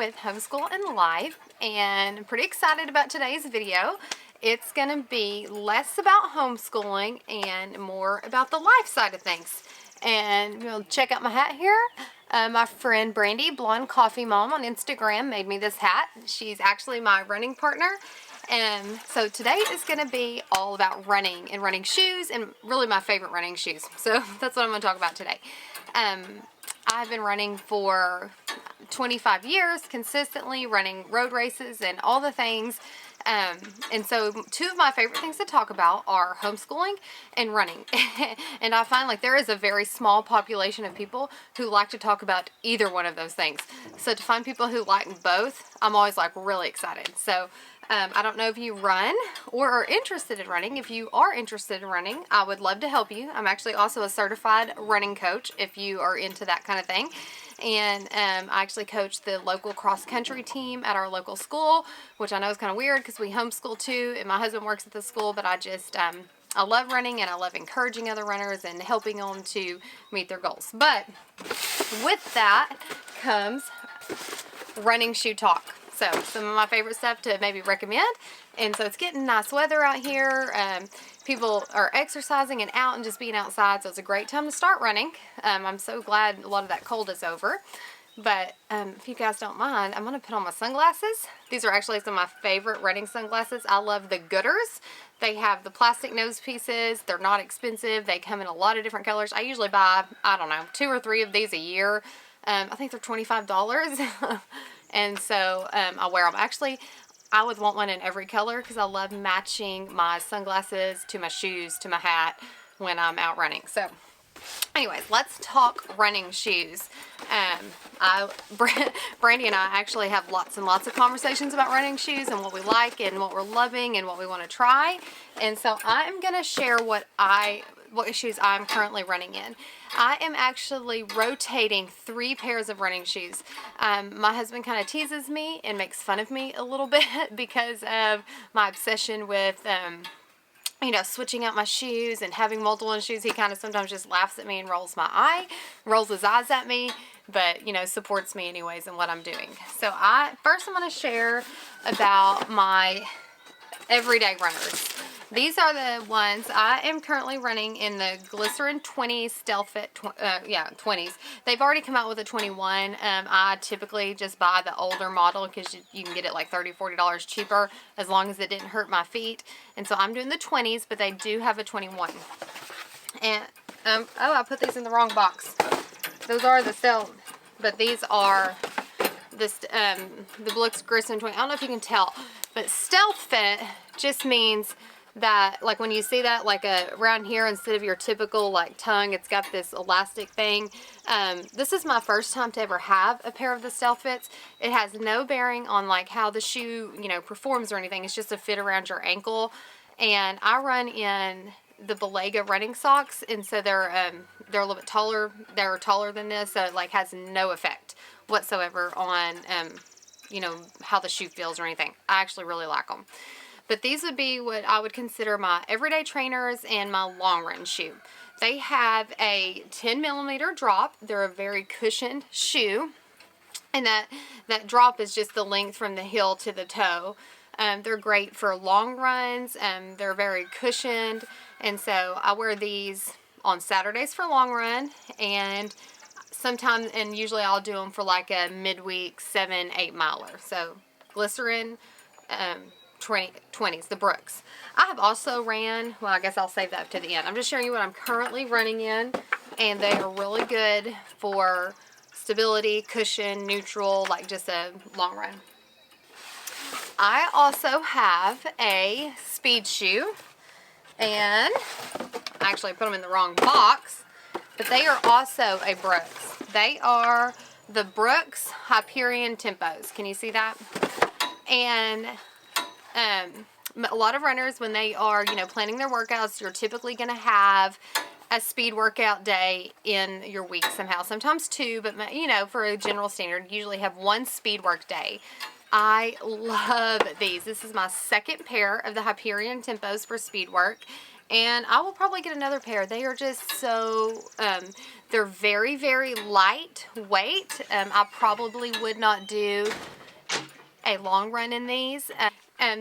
with Homeschool and Life, and I'm pretty excited about today's video. It's going to be less about homeschooling and more about the life side of things. And you'll check out my hat here. My friend Brandy, Blonde Coffee Mom on Instagram, made me this hat. She's actually my running partner. And so today is going to be all about running and running shoes, and really my favorite running shoes. So that's what I'm going to talk about today. I've been running for 25 years, consistently running road races and all the things. And so two of my favorite things to talk about are homeschooling and running. And I find like there is a very small population of people who like to talk about either one of those things. So to find people who like both, I'm always like really excited. So I don't know if you run or are interested in running. If you are interested in running, I would love to help you. I'm actually also a certified running coach if you are into that kind of thing. And I actually coach the local cross-country team at our local school, which I know is kind of weird because we homeschool too, and my husband works at the school, but I just, I love running and I love encouraging other runners and helping them to meet their goals. But with that comes running shoe talk. So some of my favorite stuff to maybe recommend. And so it's getting nice weather out here. People are exercising and out and just being outside. So it's a great time to start running. I'm so glad a lot of that cold is over. But if you guys don't mind, I'm going to put on my sunglasses. These are actually some of my favorite running sunglasses. I love the Gooders. They have the plastic nose pieces. They're not expensive. They come in a lot of different colors. I usually buy, I don't know, 2 or 3 of these a year. I think they're $25. And so I wear them. Actually, I would want one in every color because I love matching my sunglasses to my shoes, to my hat when I'm out running. So anyways, let's talk running shoes. Brandy and I actually have lots and lots of conversations about running shoes and what we like and what we're loving and what we want to try. And so I'm going to share what shoes I'm currently running in. I am actually rotating 3 pairs of running shoes. My husband kind of teases me and makes fun of me a little bit because of my obsession with switching out my shoes and having multiple shoes. He kind of sometimes just laughs at me and rolls his eyes at me, but supports me anyways in what I'm doing. So first I'm going to share about my everyday runners. These are the ones I am currently running in the Glycerin 20s Stealth Fit 20s. They've already come out with a 21. I typically just buy the older model because you can get it like $30, $40 cheaper as long as it didn't hurt my feet. And so I'm doing the 20s, but they do have a 21. And I put these in the wrong box. Those are the Stealth, but these are the Glycerin 20. I don't know if you can tell, but Stealth Fit just means that like when you see that like around here, instead of your typical like tongue, it's got this elastic thing. This is my first time to ever have a pair of the Stealth Fits. It has no bearing on like how the shoe performs or anything. It's just a fit around your ankle. And I run in the Balega running socks, and so they're a little bit taller. They're taller than this, so it like has no effect whatsoever on how the shoe feels or anything. I actually really like them. But these would be what I would consider my everyday trainers and my long run shoe. They have a 10 millimeter drop. They're a very cushioned shoe. And that drop is just the length from the heel to the toe. They're great for long runs. They're very cushioned. And so I wear these on Saturdays for long run. And sometimes, and usually I'll do them for like a midweek 7-8 miler. So Glycerin 20s, the Brooks. I have also ran, well, I guess I'll save that to the end. I'm just showing you what I'm currently running in, and they are really good for stability, cushion, neutral, like just a long run. I also have a speed shoe, and I actually put them in the wrong box, but they are also a Brooks. They are the Brooks Hyperion Tempos. Can you see that? And a lot of runners, when they are, planning their workouts, you're typically going to have a speed workout day in your week somehow. Sometimes 2, but, for a general standard, you usually have 1 speed work day. I love these. This is my second pair of the Hyperion Tempos for speed work. and I will probably get another pair. They are just so, they're very, very lightweight. I probably would not do a long run in these.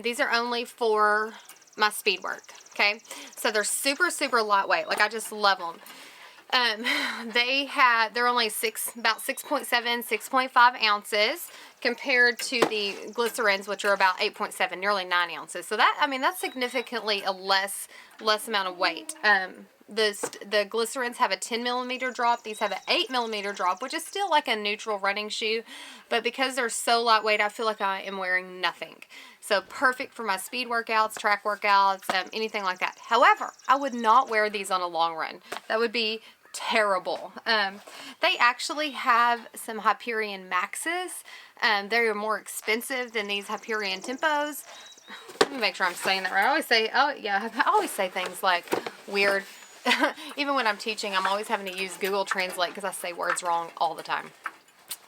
These are only for my speed work, okay? So they're super, super lightweight. Like, I just love them. They're only about 6.7, 6.5 ounces compared to the glycerins, which are about 8.7, nearly 9 ounces. So that, I mean, that's significantly a less amount of weight. The glycerins have a 10 millimeter drop. These have an 8 millimeter drop, which is still like a neutral running shoe. But because they're so lightweight, I feel like I am wearing nothing. So perfect for my speed workouts, track workouts, anything like that. However, I would not wear these on a long run. That would be terrible. They actually have some Hyperion Maxes. They're more expensive than these Hyperion Tempos. Let me make sure I'm saying that right. I always say things like weird. Even when I'm teaching, I'm always having to use Google Translate because I say words wrong all the time.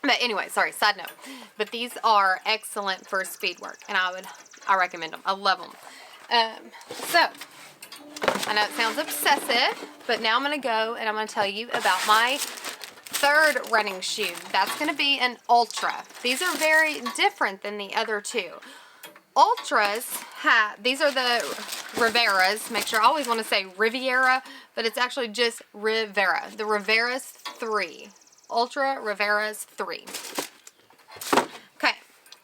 But anyway, sorry, side note. But these are excellent for speed work, and I recommend them. I love them. So, I know it sounds obsessive, but now I'm going to go and I'm going to tell you about my third running shoe. That's going to be an Ultra. These are very different than the other two. Ultras these are the Riveras. Make sure, I always want to say Riviera, but it's actually just Rivera. The Riveras 3. Ultra Riveras 3. Okay,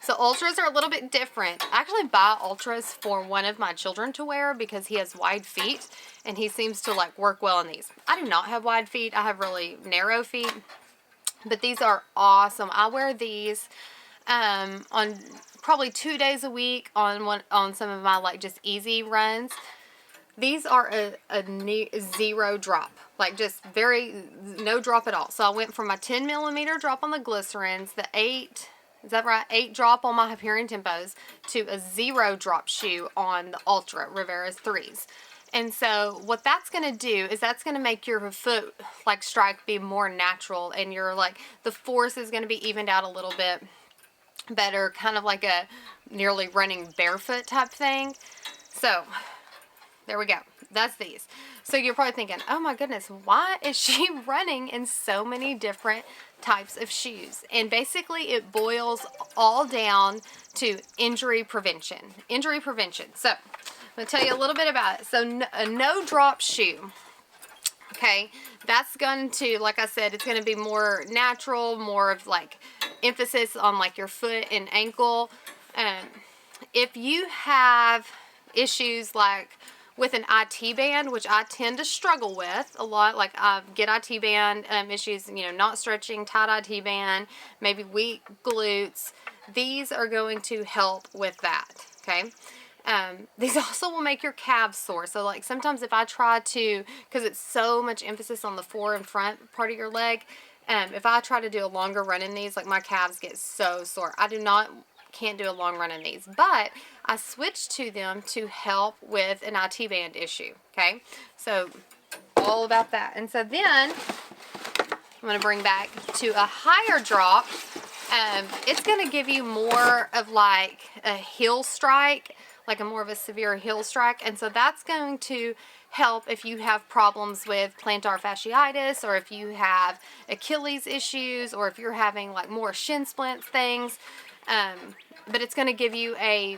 so Ultras are a little bit different. I actually buy Ultras for one of my children to wear because he has wide feet and he seems to like work well in these. I do not have wide feet. I have really narrow feet, but these are awesome. I wear these on probably 2 days a week on some of my like just easy runs. These are a zero drop, like just no drop at all. So I went from my 10 millimeter drop on the glycerins, the 8, is that right? 8 drop on my Hyperion Tempos, to a 0 drop shoe on the Ultra Riveras 3s. And so what that's going to do is that's going to make your foot like strike be more natural, and your like the force is going to be evened out a little bit better, kind of like a nearly running barefoot type thing. So there we go. That's these. So you're probably thinking, oh my goodness, why is she running in so many different types of shoes? And basically it boils all down to injury prevention. Injury prevention. So I'm going to tell you a little bit about it. So a no drop shoe. Okay, that's going to, like I said, it's going to be more natural, more of like emphasis on like your foot and ankle. If you have issues like with an IT band, which I tend to struggle with a lot, like I get IT band issues, you know, not stretching, tight IT band, maybe weak glutes, these are going to help with that, okay? These also will make your calves sore. So like sometimes if I try to, because it's so much emphasis on the fore and front part of your leg, if I try to do a longer run in these, like my calves get so sore. Can't do a long run in these, but I switched to them to help with an IT band issue, okay? So all about that. And so then I'm going to bring back to a higher drop. It's going to give you more of like a heel strike, like a more of a severe heel strike. And so that's going to help if you have problems with plantar fasciitis, or if you have Achilles issues, or if you're having like more shin splints things. But it's going to give you a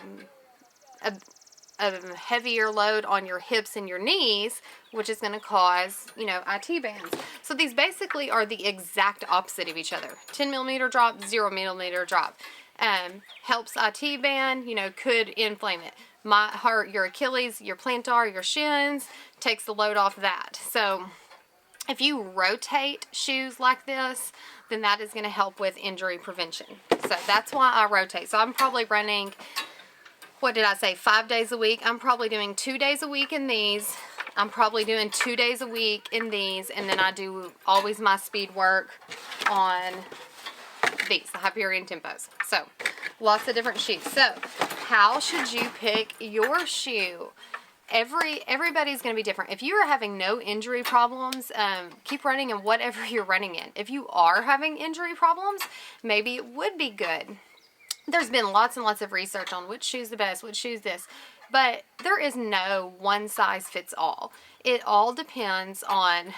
heavier load on your hips and your knees, which is going to cause, you know, IT bands. So these basically are the exact opposite of each other. 10 millimeter drop, 0 millimeter drop. Helps IT band, you know, could inflame it. Might hurt your Achilles, your plantar, your shins, takes the load off that. So if you rotate shoes like this, then that is going to help with injury prevention. So that's why I rotate. So I'm probably running, what did I say, 5 days a week. I'm probably doing 2 days a week in these. I'm probably doing 2 days a week in these. And then I do always my speed work on these, the Hyperion Tempos. So lots of different shoes. So how should you pick your shoe? Everybody's going to be different. If you are having no injury problems, keep running in whatever you're running in. If you are having injury problems, maybe it would be good there's been lots and lots of research on which shoe's the best, which shoe's this, but there is no one size fits all. It all depends on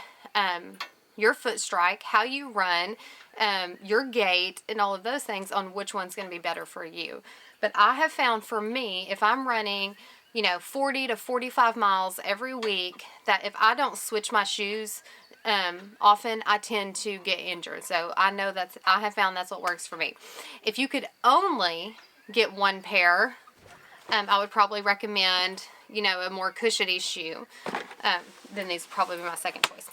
your foot strike, how you run, your gait, and all of those things on which one's going to be better for you. But I have found for me, if I'm running, 40 to 45 miles every week, that if I don't switch my shoes often, I tend to get injured. So I have found that's what works for me. If you could only get one pair, I would probably recommend, a more cushiony shoe. Then these would probably be my second choice.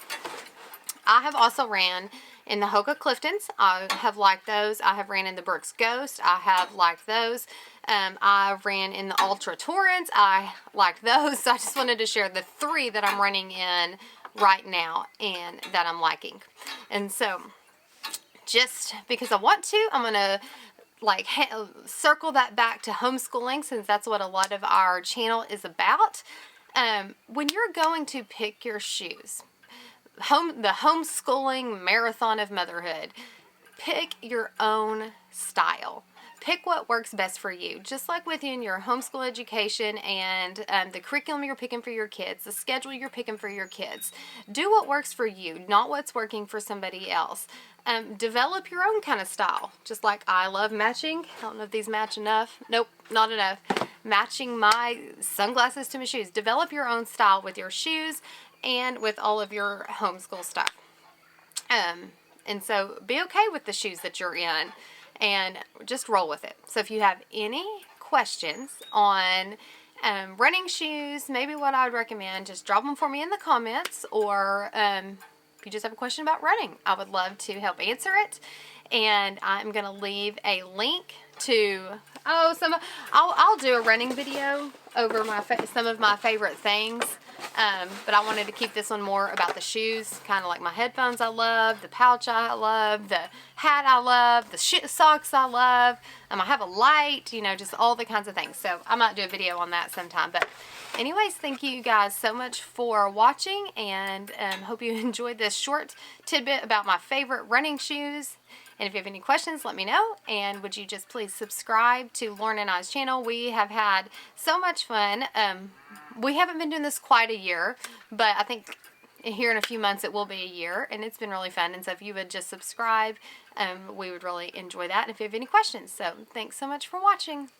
I have also ran in the Hoka Cliftons. I have liked those. I have ran in the Brooks Ghost. I have liked those. I ran in the Ultra Torrents. I liked those. So I just wanted to share the 3 that I'm running in right now and that I'm liking. And so just because I want to, I'm going to circle that back to homeschooling, since that's what a lot of our channel is about. When you're going to pick your shoes, the homeschooling marathon of motherhood, pick your own style. Pick what works best for you. Just like within your homeschool education and the curriculum you're picking for your kids, the schedule you're picking for your kids. Do what works for you, not what's working for somebody else. Develop your own kind of style. Just like I love matching. I don't know if these match enough. Nope, not enough. Matching my sunglasses to my shoes. Develop your own style with your shoes and with all of your homeschool stuff. And so be okay with the shoes that you're in and just roll with it. So if you have any questions on running shoes, maybe what I would recommend, just drop them for me in the comments, or if you just have a question about running, I would love to help answer it. And I'm going to leave a link to, I'll do a running video over some of my favorite things. But I wanted to keep this one more about the shoes, kind of like my headphones I love, the pouch I love, the hat I love, the socks I love. I have a light, just all the kinds of things. So I might do a video on that sometime. But anyways, thank you guys so much for watching, and hope you enjoyed this short tidbit about my favorite running shoes. And if you have any questions, let me know. And would you just please subscribe to Lauren and I's channel? We have had so much fun. We haven't been doing this quite a year, but I think here in a few months it will be a year, and it's been really fun. And so if you would just subscribe, we would really enjoy that. And if you have any questions, so thanks so much for watching.